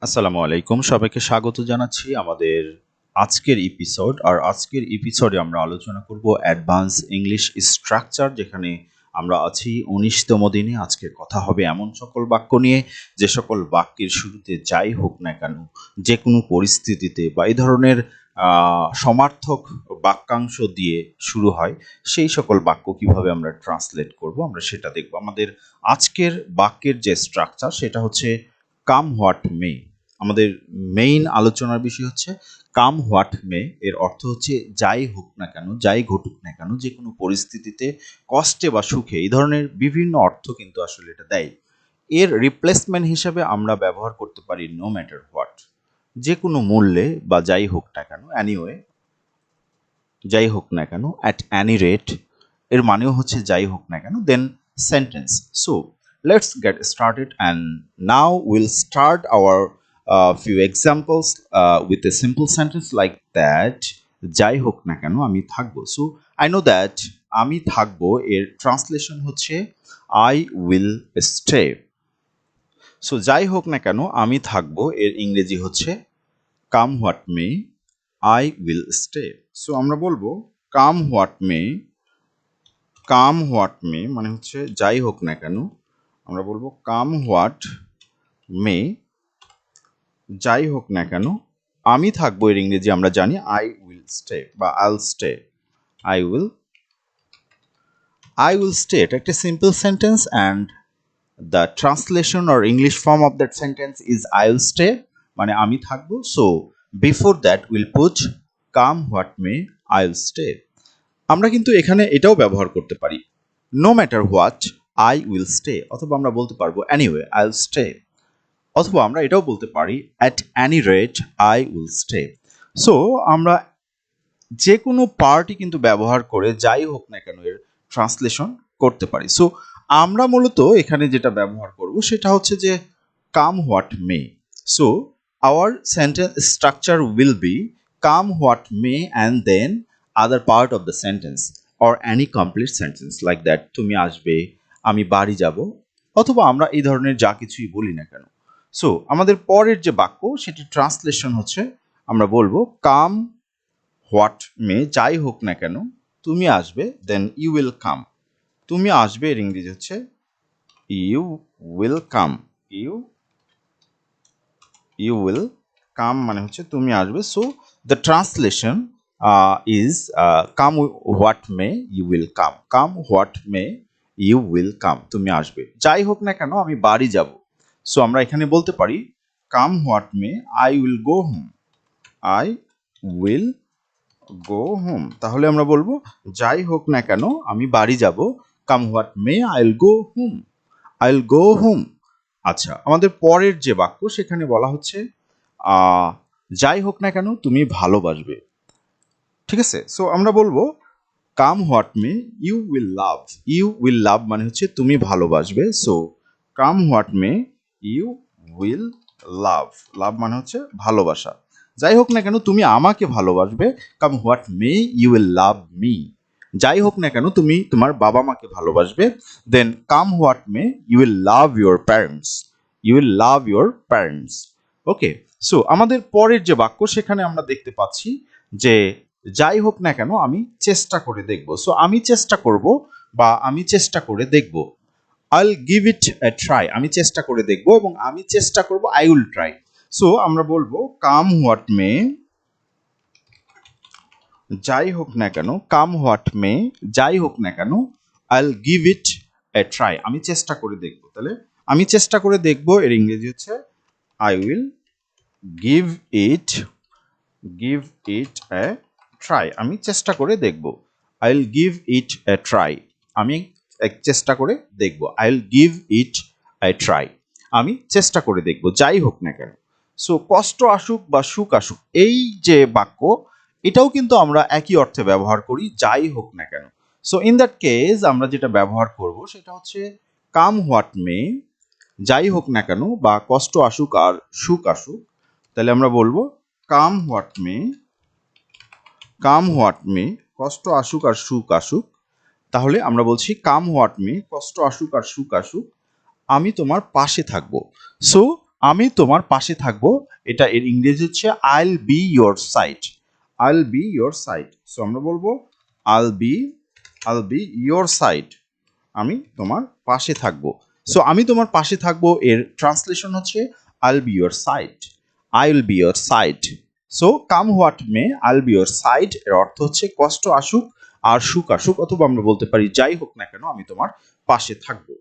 আসসালামু আলাইকুম, সবাইকে স্বাগত জানাচ্ছি আমাদের আজকের এপিসোড। আর আজকের এপিসোডে আমরা আলোচনা করব অ্যাডভান্স ইংলিশ স্ট্রাকচার, যেখানে আমরা আছি 19তম দিনে। আজকের কথা হবে এমন সকল বাক্য নিয়ে যে সকল বাক্যের শুরুতে যাই হোক না কেন, যে কোনো পরিস্থিতিতে বা এই ধরনের সমার্থক বাক্যাংশ দিয়ে শুরু হয়, সেই সকল বাক্য কিভাবে আমরা ট্রান্সলেট করব আমরা সেটা দেখব। আমাদের আজকের বাক্যের যে স্ট্রাকচার সেটা হচ্ছে কাম হোয়াট মে। আমাদের মেইন আলোচনার বিষয় হচ্ছে কাম হোয়াট মে। এর অর্থ হচ্ছে যাই হোক না কেন, যাই ঘটুক না কেন, যে কোনো পরিস্থিতিতে, কষ্টে বা সুখে, এই ধরনের বিভিন্ন অর্থ কিন্তু আসলে এটা দেয়। এর রিপ্লেসমেন্ট হিসেবে আমরা ব্যবহার করতে পারি নো ম্যাটার হোয়াট, যে কোনো মূল্যে বা যাই হোক না কেন, অ্যানিওয়ে, যাই হোক না কেন, অ্যাট অ্যানি রেট, এর মানেও হচ্ছে যাই হোক না কেন। Then sentence. So let's get started and now will start our few examples with a simple sentence like that. যাই হোক না কেন আমি থাকবো। সো আই নো দ্যাট আমি থাকবো এর ট্রান্সলেশন হচ্ছে আই উইল স্টে। সো যাই হোক না কেন আমি থাকবো এর ইংরেজি হচ্ছে come what may, I will stay. So আমরা বলবো come what may. Come what মে মানে হচ্ছে যাই হোক না কেন। আমরা বলবো কাম হোয়াট মে, যাই হোক না কেন আমি থাকবো এর ইংরেজি আমরা জানি আই উইল স্টে বা আইল স্টে। আই উইল স্টে, এটা একটা simple sentence and the translation or English form of that sentence is I will stay, মানে আমি থাকবো। So before that will put come what may, I will stay. আমরা কিন্তু এখানে এটাও ব্যবহার করতে পারি no matter what, I will stay, অথবা আমরা বলতে পারবো এনিওয়ে আই উইল স্টে, অথবা আমরা এটাও বলতে পারি at any rate I will stay. So আমরা যে কোনো পার্টি কিন্তু ব্যবহার করে যাই হোক না কেন এর ট্রান্সলেশন করতে পারি। সো আমরা মূলত এখানে যেটা ব্যবহার করব সেটা হচ্ছে যে come what may. So our sentence structure will be come what may and then other part of the sentence or any complete sentence like that. তুমি আসবে, আমি বাড়ি যাব, অথবা আমরা এই ধরনের যা কিছুই বলি না কেন। সো আমাদের পরের যে বাক্য সেটি ট্রান্সলেশন হচ্ছে আমরা বলবো কাম হোয়াট মে, যাই হোক না কেন তুমি আসবে, দেন ইউ উইল কাম। তুমি আসবে এর ইংরেজি হচ্ছে you will come. You you will come মানে হচ্ছে তুমি আসবে। So the translation is come what may you will come. Come what may you will come, তুমি আসবে। যাই হোক না কেন আমি বাড়ি যাব। সো আমরা এখানে বলতে পারি come what may I will go home. I will go home. তাহলে আমরা বলবো যাই হোক না কেন আমি বাড়ি যাব, come what may I will go home. I will go home. আচ্ছা, আমাদের পরের যে বাক্য সেখানে বলা হচ্ছে যাই হোক না কেন তুমি ভালোবাসবে। ঠিক আছে, সো আমরা বলবো come what may you will love. You will love মানে হচ্ছে তুমি ভালোবাসবে। So come what may you will love. Love মানে হচ্ছে ভালোবাসা। যাই হোক না কেন তুমি আমাকে ভালোবাসবে, come what may you will love me. যাই হোক না কেন তুমি তোমার বাবা মাকে ভালোবাসবে, then come what may you will love your parents. You will love your parents. Okay, so আমাদের পরের যে বাক্য সেখানে আমরা দেখতে পাচ্ছি যে যাই হোক না কেন আমি চেষ্টা করে দেখব। সো আমি চেষ্টা করব বা আমি চেষ্টা করে দেখব। I will give it A try, আমি চেষ্টা করে দেখব এবং আমি চেষ্টা করব আই উইল ট্রাই। সো আমরা বলবো কাম হোয়াট মে, যাই হোক না কেন, কাম হোয়াট মে, যাই হোক না কেন, I will give it A try, আমি চেষ্টা করে দেখব। তাহলে আমি চেষ্টা করে দেখব এর ইংরেজি হচ্ছে I will give it give it A try. আমি চেষ্টা করে দেখব। I will give it A try, আমি এক চেষ্টা করে দেখব। I will give it A try, আমি চেষ্টা করে দেখব যাই হোক না কেন। সো কষ্ট আসুক বা সুখ আসুক, এই যে বাক্য এটাও কিন্তু আমরা একই অর্থে ব্যবহার করি যাই হোক না কেন। সো ইন দ্যাট কেস আমরা যেটা ব্যবহার করব সেটা হচ্ছে কাম হোয়াট মে, যাই হোক না কেন বা কষ্ট আসুক আর সুখ আসুক, তাহলে আমরা বলবো come what may, come what মে, কষ্ট আসুক আর সুখ আসুক, তাহলে আমরা বলছি কাম হোয়াট মে, কষ্ট আসুক আর সুখ আসুক, আমি তোমার পাশে থাকবো। সো আমি তোমার পাশে থাকবো, এটা এর ইংরেজি হচ্ছে আইল বি ইয়োর সাইড। আইল বি ইয়োর সাইড। সো আমরা বলবো আইল বি ইয়োর সাইড, আমি তোমার পাশে থাকবো। সো আমি তোমার পাশে থাকবো এর ট্রান্সলেশন হচ্ছে I'll be your side. I will be your side. So come what may, I will be your side এর অর্থ হচ্ছে কষ্ট আসুক আর সুখ আসুক, অথবা আমরা বলতে পারি যাই হোক না কেন আমি তোমার পাশে থাকবো।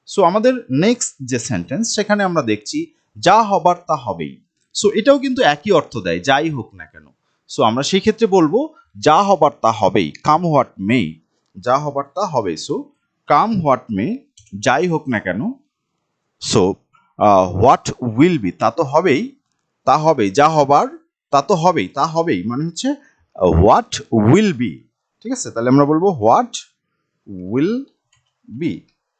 সো আমাদের নেক্সট যে সেন্টেন্স, সেখানে আমরা দেখছি যা হবার তা হবেই। সো এটাও কিন্তু একই অর্থ দেয়, যাই হোক না কেন। সো আমরা সেই ক্ষেত্রে বলবো যা হবার তা হবেই, কাম হোয়াট মে, যা হবার তা হবে। সো কাম হোয়াট মে, যাই হোক না কেন। সো হোয়াট উইল বি, তা তো হবেই, তা হবেই, যা হবার তা তো হবেই, তা হবেই মানে হচ্ছে হোয়াট উইল বি। ঠিক আছে, তাহলে আমরা বলবো হোয়াট উইল বি,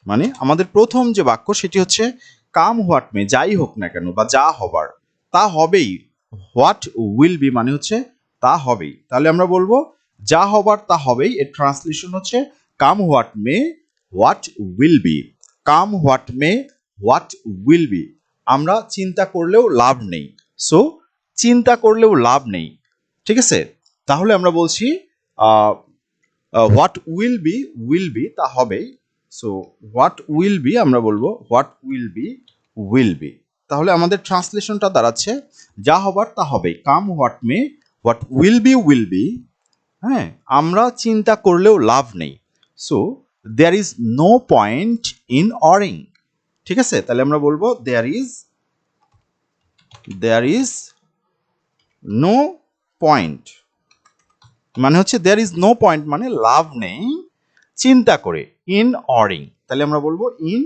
মানে আমাদের প্রথম যে বাক্য সেটি হচ্ছে কাম হোয়াট মে, যাই হোক না কেন বা যা হবার তা হবেই। হোয়াট উইল বি মানে হচ্ছে তা হবেই। তাহলে আমরা বলবো যা হবার তা হবেই, এর ট্রান্সলেশন হচ্ছে come what may, what will be. Come what may, what will be. আমরা চিন্তা করলেও লাভ নেই। সো চিন্তা করলেও লাভ নেই। ঠিক আছে, তাহলে আমরা বলছি হোয়াট উইল বি তা হবেই। সো হোয়াট উইল বি আমরা বলবো হোয়াট উইল বি। তাহলে আমাদের ট্রান্সলেশনটা দাঁড়াচ্ছে যা হবার তা হবেই, come what may, what will be. হ্যাঁ, আমরা চিন্তা করলেও লাভ নেই। So there is no point in worrying. ঠিক আছে, তাহলে আমরা বলবো দেয়ার ইজ নো পয়েন্ট, মানে হচ্ছে দেয়ার ইজ নো পয়েন্ট মানে লাভ নেই চিন্তা করে, ইন অরিং। তাহলে আমরা বলবো ইন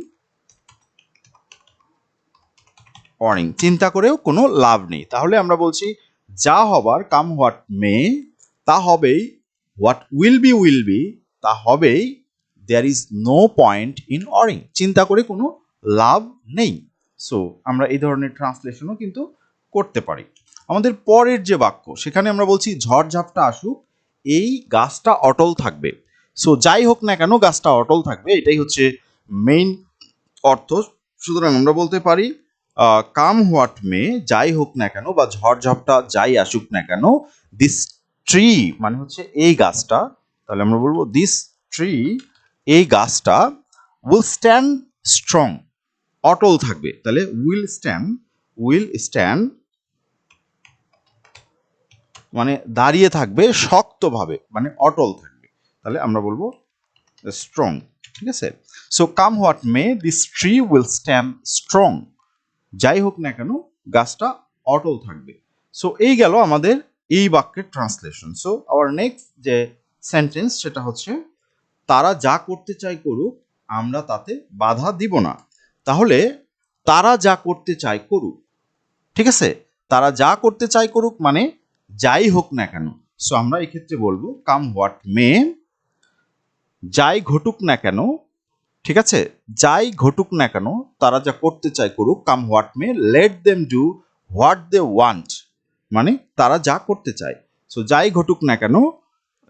অরিং, চিন্তা করেও কোনো লাভ নেই। তাহলে আমরা বলছি যা হবার, কাম হোয়াট মে, তা হবেই, হোয়াট উইল বি তা হবেই, there is no point in worrying, চিন্তা করে কোনো লাভ নেই। সো আমরা এই ধরনের ট্রান্সলেশনও কিন্তু করতে পারি। আমাদের পরের যে বাক্য, সেখানে আমরা বলছি ঝড়ঝাপটা আসুক এই গাছটা অটল থাকবে। সো যাই হোক না কেন গাছটা অটল থাকবে, এটাই হচ্ছে মেইন অর্থ। সুতরাং আমরা বলতে পারি কাম হোয়াট মে, যাই হোক না কেন বা ঝড়ঝাপটা যাই আসুক না কেন, দিস ট্রি মানে হচ্ছে এই গাছটা। তাহলে আমরা বলবো দিস ট্রি, এই গাছটা, উইল স্ট্যান্ড স্ট্রং, অটল থাকবে। তাহলে উইল স্ট্যান্ড মানে দাঁড়িয়ে থাকবে শক্তভাবে, মানে অটল থাকবে। তাহলে আমরা বলবো স্ট্রং। ঠিক আছে, so come what may, this tree will stand strong, যাই হোক না কেন গাছটা অটল থাকবে। সো এই গেল আমাদের এই বাক্যের ট্রান্সলেশন। সো আওয়ার নেক্সট যে সেন্টেন্স, সেটা হচ্ছে তারা যা করতে চায় করুক, আমরা তাতে বাধা দিব না। তাহলে তারা যা করতে চায় করুক, ঠিক আছে, তারা যা করতে চায় করুক মানে যাই হোক না কেন। সো আমরা এক্ষেত্রে বলবো কাম হোয়াট মে, যাই ঘটুক না কেন। ঠিক আছে, যাই ঘটুক না কেন তারা যা করতে চায় করুক, come what may, let them do what they want, মানে তারা যা করতে চায়। সো যাই ঘটুক না কেন,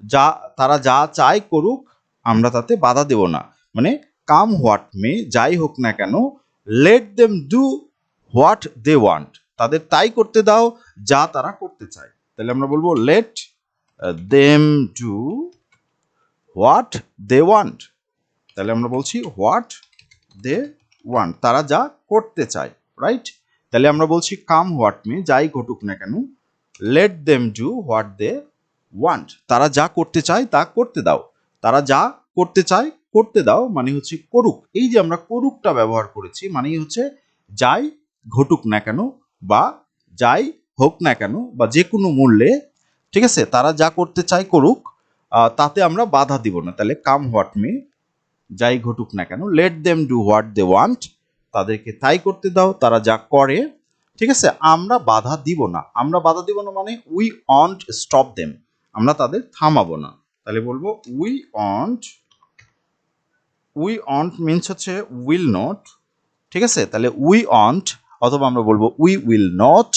যা তারা যা চায় করুক, আমরা তাতে বাধা দেব না। মানে কাম হোয়াট মে, যাই হোক না কেন, let them do what they want, তাদের তাই করতে দাও যা তারা করতে চায়। তাহলে আমরা বলবো let them do what they want. তাহলে আমরা বলছি হোয়াট দে ওয়ান্ট, তারা যা করতে চায়, রাইট। তাহলে আমরা বলছি কাম হোয়াট মে, যাই ঘটুক না কেন, let them do what they want, তারা যা করতে চায় তা করতে দাও। তারা যা করতে চায় করতে দাও মানে হচ্ছে করুক। এই যে আমরা করুকটা ব্যবহার করেছি, মানেই হচ্ছে যাই ঘটুক না কেন বা যাই হোক না কেন বা যে কোনো মূল্যে, ঠিক আছে, তারা যা করতে চায় করুক, তাতে আমরা বাধা দিব না। তাহলে কাম হোয়াট মে, যাই ঘটুক না কেন, let them do what they want, তাদেরকে তাই করতে দাও তারা যা করে, ঠিক আছে, আমরা বাধা দিব না। আমরা বাধা দিব না মানে উই ওয়ন্ট স্টপ দেম, আমরা তাদের থামাবো না। তাহলে বলবো উই ওয়ন্ট মিনস হচ্ছে উইল নট। ঠিক আছে, তাহলে উই ওয়ন্ট, অথবা আমরা বলবো we will not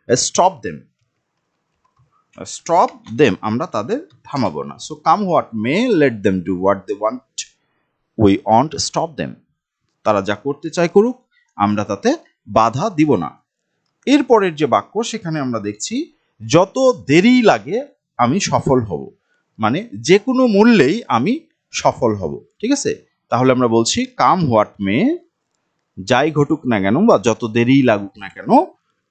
stop them, আমরা তাদের থামাবো না। So come what may, let them do what they want, we won't stop them, তারা যা করতে চায় করুক, আমরা তাতে বাধা দিব না। এরপরের যে বাক্য সেখানে আমরা দেখছি যত দেরি লাগে আমি সফল হব, মানে যে কোনো মূল্যেই আমি সফল হব। ঠিক আছে, তাহলে আমরা বলছি কাম হোয়াট মে, যাই ঘটুক না কেন বা যত দেরি লাগুক না কেন,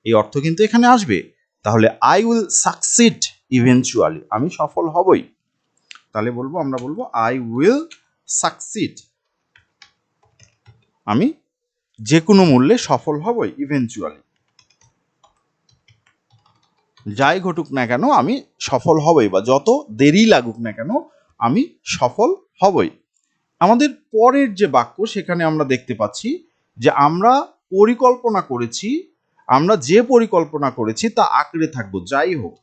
এই অর্থ কিন্তু এখানে আসবে। তাহলে আই উইল সাকসিড ইভেনচুয়ালি, আমি সফল হবই। তাহলে আমরা বলবো আই উইল সাকসিড, আমি যে কোনো মূল্যে সফল হবই, ইভেনচুয়ালি যাই ঘটুক না কেন আমি সফল হবই, বা যত দেরি লাগুক না কেন আমি সফল হবই। আমাদের পরের যে বাক্য সেখানে আমরা দেখতে পাচ্ছি যে আমরা পরিকল্পনা করেছি, আমরা যে পরিকল্পনা করেছি তা আঁকড়ে থাকবো যাই হোক,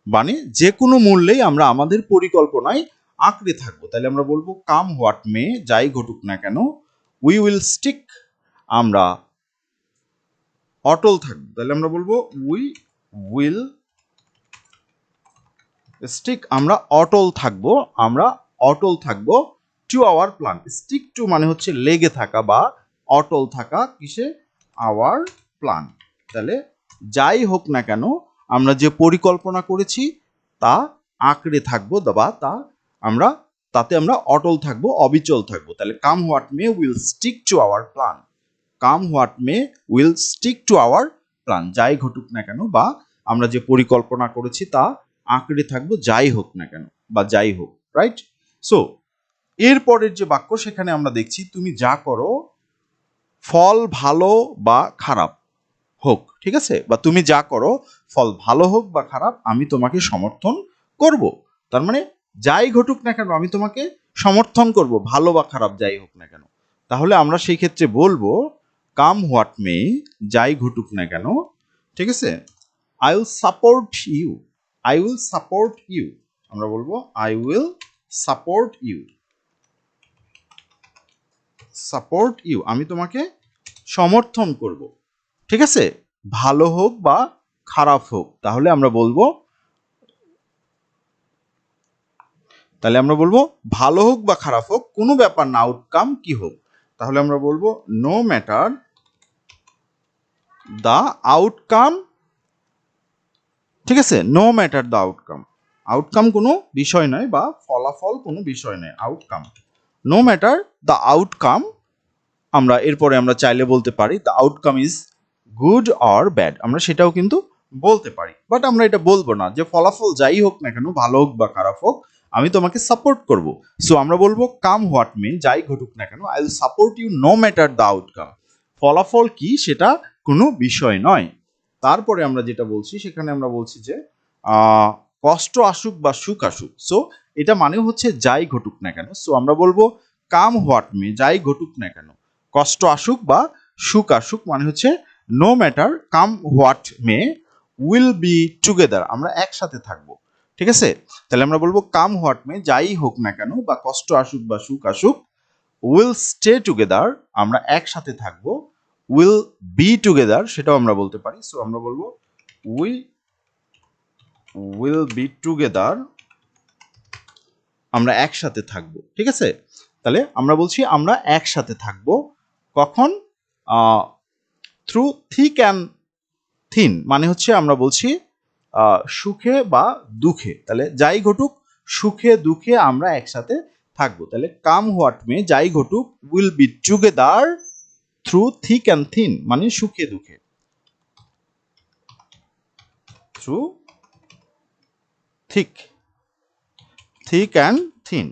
মানে যে কোনো মূল্যেই আমরা আমাদের পরিকল্পনায় আঁকড়ে থাকবো। তাহলে আমরা বলবো কাম হোয়াট মে, যাই ঘটুক না কেন, উই উইল স্টিক, আমরা অটল থাকবো। তাহলে আমরা বলবো উই উইল স্টিক, আমরা অটল থাকবো, আমরা অটল থাকবো two our plan. Stick to মানে হচ্ছে লেগে থাকা বা অটল থাকা, কিসে? Hour plan. তাহলে যাই হোক না কেন আমরা যে পরিকল্পনা করেছি তা আঁকড়ে থাকবো, বা তাতে আমরা অটল থাকবো, অবিচল থাকবো। তাহলে come what may will stick to our plan, come what may will stick to our plan, যাই ঘটুক না কেন বা আমরা যে পরিকল্পনা করেছি তা আঁকড়ে থাকবো যাই হোক না কেন বা যাই হোক, রাইট? সো এরপরের যে বাক্য সেখানে আমরা দেখছি তুমি যা করো ফল ভালো বা খারাপ হোক, ঠিক আছে, বা তুমি যা করো ফল ভালো হোক বা খারাপ আমি তোমাকে সমর্থন করব। তার মানে যাই ঘটুক না কেন আমি তোমাকে সমর্থন করব, ভালো বা খারাপ যাই হোক না কেন। তাহলে আমরা সেই ক্ষেত্রে বলবো কাম হোয়াট মে, যাই ঘটুক না কেন, ঠিক আছে, I will support you, I will support you, আমরা বলবো I will support you, support you, আমি তোমাকে সমর্থন করব। ঠিক আছে, ভালো হোক বা খারাপ হোক। তাহলে আমরা বলবো ভালো হোক বা খারাপ হোক কোনো ব্যাপার না, আউটকাম কি হোক। তাহলে আমরা বলবো নো ম্যাটার দ্য আউটকাম, ঠিক আছে, no matter the outcome, outcome কোনো বিষয় নয় বা ফলাফল কোনো বিষয় নয়, outcome, no matter the outcome. এরপরে আমরা চাইলে বলতে পারি the outcome is good or bad, আমরা সেটাও কিন্তু বলতে পারি, বাট আমরা এটা বলবো না যে ফলাফল যাই হোক না কেন, ভালো হোক বা খারাপ হোক আমি তোমাকে সাপোর্ট করব। সো আমরা বলবো কাম হোয়াট মে, যাই ঘটুক না কেন I will support you no matter the outcome, ফলাফল কি সেটা কোনো বিষয় নয়। তারপরে আমরা যেটা বলছি সেখানে আমরা বলছি যে কষ্ট আসুক বা সুখ আসুক, সো এটা মানে হচ্ছে যাই ঘটুক না কেন। সো আমরা বলবো কাম হোয়াট মে, যাই ঘটুক না কেন, কষ্ট আসুক বা সুখ আসুক মানে হচ্ছে no matter come what may will be together, আমরা একসাথে থাকবো। ঠিক আছে, তাহলে আমরা বলবো কাম হোয়াট মে, যাই হোক না কেন বা কষ্ট আসুক বা সুখ আসুক, উইল স্টে টুগেদার, আমরা একসাথে থাকবো, উইল বি টুগেদার সেটাও আমরা বলতে পারি। সো আমরা বলবো উই উইল বি টুগেদার, আমরা একসাথে থাকবো। ঠিক আছে, তাহলে আমরা বলছি আমরা একসাথে থাকবো কখন? থ্রু থিক অ্যান্ড থিন, মানে হচ্ছে আমরা বলছি সুখে বা দুঃখে। তাহলে যাই ঘটুক সুখে দুঃখে আমরা একসাথে থাকবো। তাহলে কাম হোয়াট মে, যাই ঘটুক, will be together through thick and thin, মানে সুখে দুঃখে, through thick thick and thin,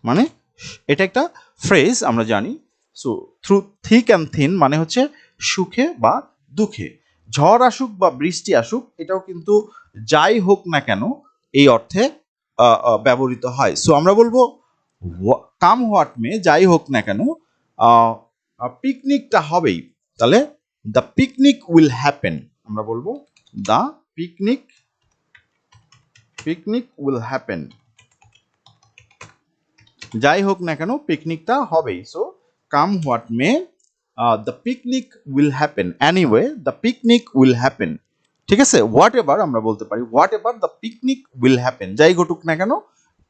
মানে এটা একটা ফ্রেজ আমরা জানি। So through thick and thin মানে হচ্ছে সুখে বা দুঃখে। ঝড় আসুক বা বৃষ্টি আসুক এটাও কিন্তু যাই হোক না কেন এই অর্থে ব্যবহৃত হয়। সো আমরা বলবো কাম হোয়াট মে, যাই হোক না কেন পিকনিকটা হবেই। তাহলে দ্য পিকনিক উইল হ্যাপেন, আমরা বলবো the picnic picnic will happen, যাই হোক না কেন পিকনিকটা হবেই। So come what may the picnic will happen, anyway the picnic will happen. ঠিক আছে, হোয়াট এভার আমরা বলতে পারি whatever the picnic will happen, যাই ঘটুক না কেন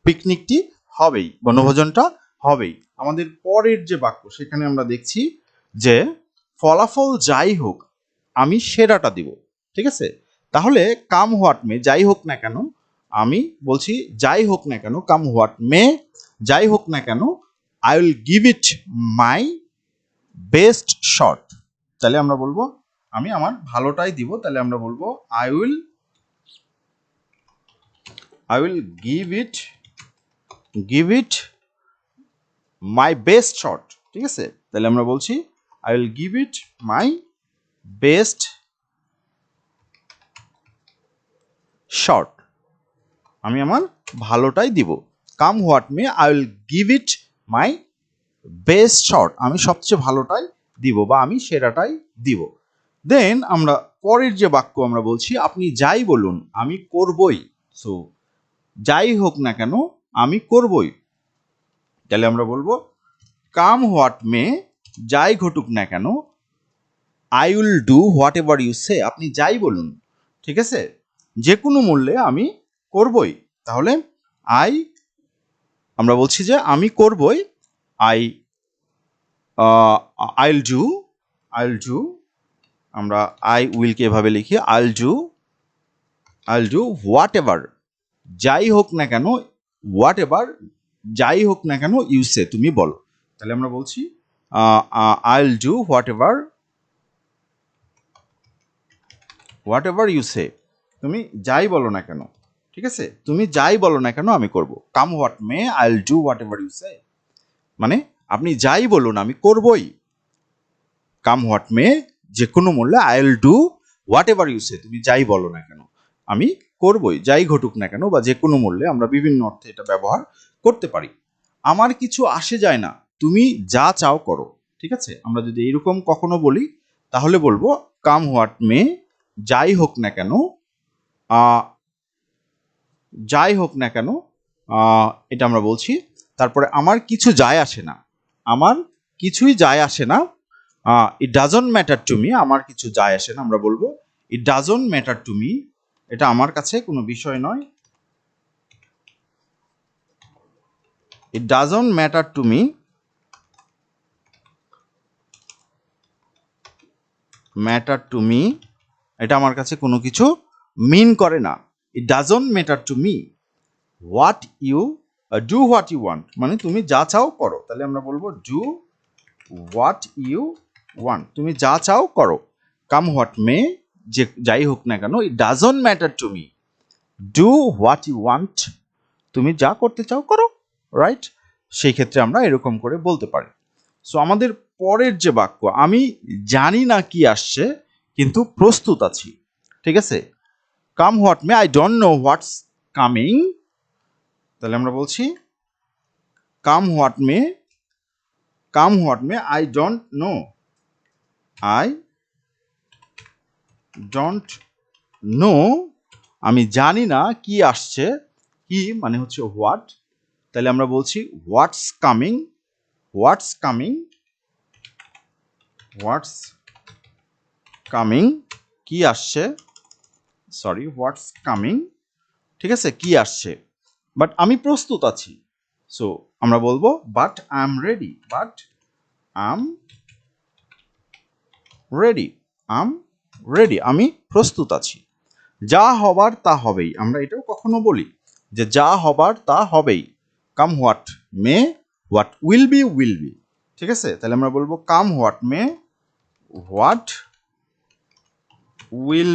পিকনিকটি হবেই, বনভোজনটা হবেই। আমাদের পরের যে বাক্য সেখানে আমরা দেখছি যে ফলাফল যাই হোক আমি সেরাটা দিব, ঠিক আছে? তাহলে কাম হোয়াট মে, যাই হোক না কেন, আমি বলছি যাই হোক না কেন, কাম হোয়াট মে, যাই হোক না কেন, I will give it my best shot. তাহলে আমরা বলবো আমি আমার ভালোটাই দিব, তাহলে আমরা বলবো I will give it my best shot, ঠিক আছে? তাহলে আমরা বলছি I will give it my best shot, আমি আমার ভালোটাই দিব। Come what may I will give it my best shot, আমি সবচেয়ে ভালোটাই দিব বা আমি সেরাটাই দিব। দেন আমরা পরের যে বাক্য আমরা বলছি, আপনি যাই বলুন আমি করবই। সো যাই হোক না কেন আমি করবই, তাহলে আমরা বলবো কাম হোয়াট মে, যাই ঘটুক না কেন, I will do whatever you say, আপনি যাই বলুন, ঠিক আছে, যে কোনো মূল্যে আমি করবই। তাহলে আমরা বলছি যে আমি করবই, আই আইল ডু, আমরা আই উইলকে এভাবে লিখি, আইল ডু হোয়াট এভার, যাই হোক না কেন, হোয়াট এভার, যাই হোক না কেন, ইউ সে, তুমি বলো। তাহলে আমরা বলছি I'll do whatever you say, তুমি যাই বলো না কেন, ঠিক আছে, তুমি যাই বলো না কেন আমি করব। কাম what may I'll do whatever you say, মানে আপনি যাই বলুন আমি করবই। কাম হোয়াট মে, যে কোনো মূল্যে, I will do whatever you say, তুমি যাই বলো না কেন আমি করবই, যাই ঘটুক না কেন, বা যে কোনো মূল্যে আমরা বিভিন্ন অর্থে এটা ব্যবহার করতে পারি। আমার কিছু আসে যায় না, তুমি যা চাও করো, ঠিক আছে? আমরা যদি এরকম কখনো বলি তাহলে বলবো কাম হোয়াট মে, যাই হোক না কেন, যাই হোক না কেন, এটা আমরা বলছি। তারপরে আমার কিছু যায় আসে না, আমার কিছুই যায় আসে না, it doesn't matter to me, আমার কিছু যায় আসে না, আমরা বলবো it doesn't matter to me, এটা আমার কাছে কোনো বিষয় নয়, it doesn't matter to me, এটা আমার কাছে কোনো কিছু মিন করে না। It doesn't matter to me what you do what you want, মানে তুমি যা চাও করো, তাহলে আমরা বলবো ডু হোয়াট ইউ ওয়ান্ট, তুমি যা চাও করো। কাম হোয়াট মে, যে যাই হোক না কেন, it doesn't matter to me, do what you want, তুমি যা করতে চাও করো, রাইট? সেই ক্ষেত্রে আমরা এরকম করে বলতে পারি। সো আমাদের পরের যে বাক্য, আমি জানি না কি আসছে কিন্তু প্রস্তুত আছি, ঠিক আছে? Come what may, I don't know what's coming, তাহলে আমরা বলছি come what may, I don't know, I don't know, আমি জানি না কি আসছে, কি মানে হচ্ছে হোয়াট, তাহলে আমরা বলছি হোয়াটস কামিং, কি আসছে, সরি, হোয়াটস কামিং, ঠিক আছে, কি আসছে, বাট আমি প্রস্তুত আছি। সো আমরা বলবো বাট আই এম রেডি, আমি প্রস্তুত আছি। যা হবার তা হবেই, আমরা এটাও কখনো বলি যে যা হবার তা হবেই। Come what may, what will be, ঠিক আছে? তাহলে আমরা বলবো come what may, what will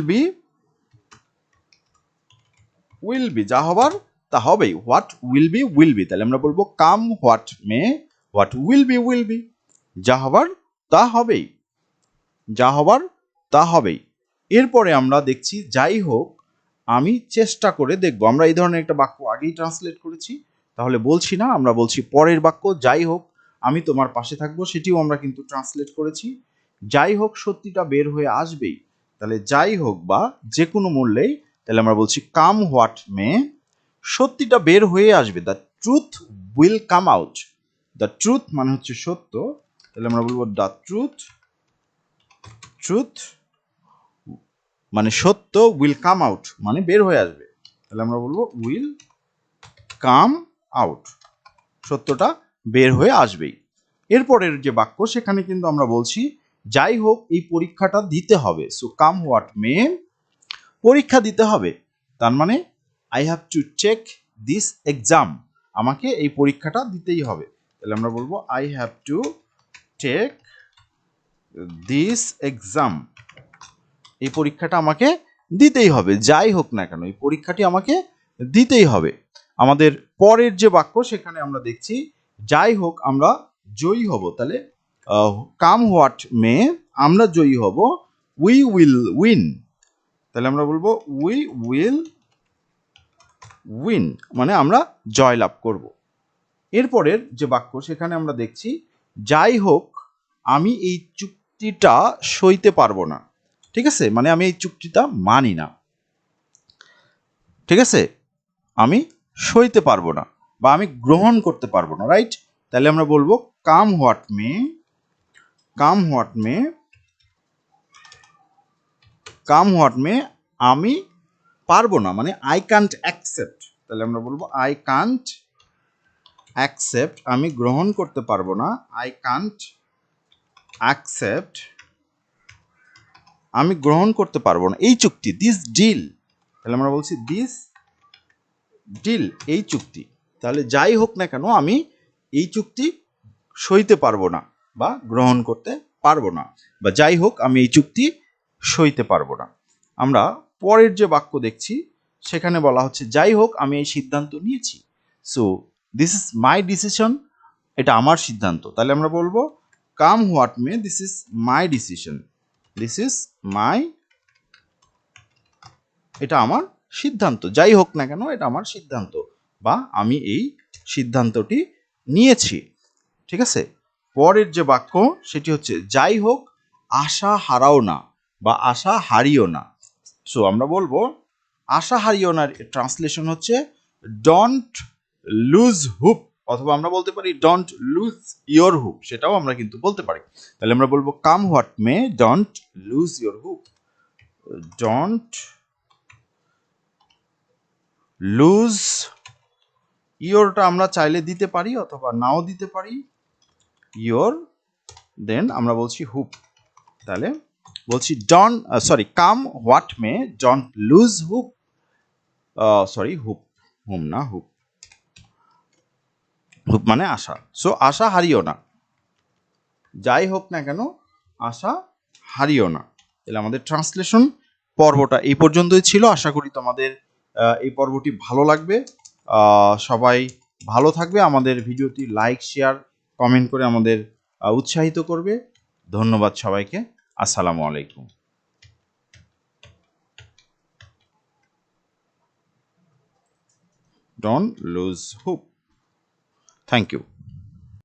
be, যা হবার তা হবেই, হোয়াট উইল বি, তাহলে আমরা বলবো come what may, what will be, যা হবার তা হবেই। এরপরে আমরা দেখছি যাই হোক আমি চেষ্টা করে দেখব, আমরা এই ধরনের একটা বাক্য আগেই ট্রান্সলেট করেছি, তাহলে বলছি না, আমরা বলছি পরের বাক্য, যাই হোক আমি তোমার পাশে থাকবো, সেটিও আমরা কিন্তু ট্রান্সলেট করেছি। যাই হোক সত্যিটা বের হয়ে আসবেই, তাহলে যাই হোক বা যে কোনো মূল্যেই, তাহলে আমরা বলছি কাম হোয়াট মে, সত্যিটা বের হয়ে আসবে, the truth will come out, the truth মানে হচ্ছে সত্য, তাহলে আমরা বলবো দ্য ট্রুথ মানে সত্য, উইল কাম আউট মানে বের হয়ে আসবে, তাহলে আমরা বলবো উইল কাম আউট, সত্যটা বের হয়ে আসবেই। এরপরের যে বাক্য, সেখানে কিন্তু আমরা বলছি যাই হোক এই পরীক্ষাটা দিতে হবে। সো কাম হোয়াট মে, পরীক্ষা দিতে হবে, তার মানে I have to take this exam, আমাকে এই পরীক্ষাটা দিতেই হবে। তাহলে আমরা বলবো I have to take this exam, এই পরীক্ষাটা আমাকে দিতেই হবে, যাই হোক না কেন এই পরীক্ষাটি আমাকে দিতেই হবে। আমাদের পরের যে বাক্য সেখানে আমরা দেখছি যাই হোক আমরা জয়ী হব, তাহলে কাম হোয়াট মে, আমরা জয়ী হব, উই উইল উইন, তাহলে আমরা বলবো উই উইল উইন, মানে আমরা জয়লাভ করব। এরপরের যে বাক্য সেখানে আমরা দেখছি যাই হোক আমি এই চুক্তিটা সইতে পারবো না, ঠিক আছে, মানে আমি এই চুক্তিটা মানি না, ঠিক আছে, আমি সইতে পারবো না বা আমি গ্রহণ করতে পারবো না, রাইট। তাহলে আমরা বলবো come what may, come what may, come what may, আমি পারবো না মানে আই কান্ট অ্যাকসেপ্ট, তাহলে আমরা বলবো আই কান্ট অ্যাকসেপ্ট, আমি গ্রহণ করতে পারবো না, আই কান্ট অ্যাকসেপ্ট, আমি গ্রহণ করতে পারবো না এই চুক্তি, দিস ডিল, তাহলে আমরা বলছি দিস ডিল, এই চুক্তি, তাহলে যাই হোক না কেন আমি এই চুক্তি সইতে পারবো না বা গ্রহণ করতে পারবো না, বা যাই হোক আমি এই চুক্তি সইতে পারবো না। আমরা পরের যে বাক্য দেখছি সেখানে বলা হচ্ছে যাই হোক আমি এই সিদ্ধান্ত নিয়েছি, so this is my decision, এটা আমার সিদ্ধান্ত, তাহলে আমরা বলবো come what may, this is my decision, this is my, এটা আমার সিদ্ধান্ত, যাই হোক না কেন এটা আমার সিদ্ধান্ত বা আমি এই সিদ্ধান্তটি নিয়েছি, ঠিক আছে। পরের যে বাক্য সেটি হচ্ছে যাই হোক আশা হারাও না বা আশা হারিও না, সো আমরা বলবো আশা হারিও না ট্রান্সলেশন হচ্ছে ডোন্ট লুজ হুপ, অথবা আমরা বলতে পারি ডোন্ট লুজ ইয়োর হুপ, সেটাও আমরা কিন্তু বলতে পারি। তাহলে আমরা বলবো come what may, don't lose your hope, don't lose ইয়োরটা আমরা চাইলে দিতে পারি অথবা নাও দিতে পারি, ইয়োর, দেন আমরা বলছি হুপ, তাহলে বলছি don't, sorry come what may, don't lose hope, sorry hope, hmm না হুপ, হুপ মানে আশা, সো আশা হারিও না, যাই হোক না কেন আশা হারিও না। তাহলে আমাদের ট্রান্সলেশন পর্বটা এই পর্যন্তই ছিল, আশা করি তোমাদের এই পর্বটি ভালো লাগবে, সবাই ভালো থাকবে, আমাদের ভিডিওটি লাইক শেয়ার কমেন্ট করে আমাদের উৎসাহিত করবে। ধন্যবাদ সবাইকে, আসসালামু আলাইকুম। Don't lose hope. Thank you.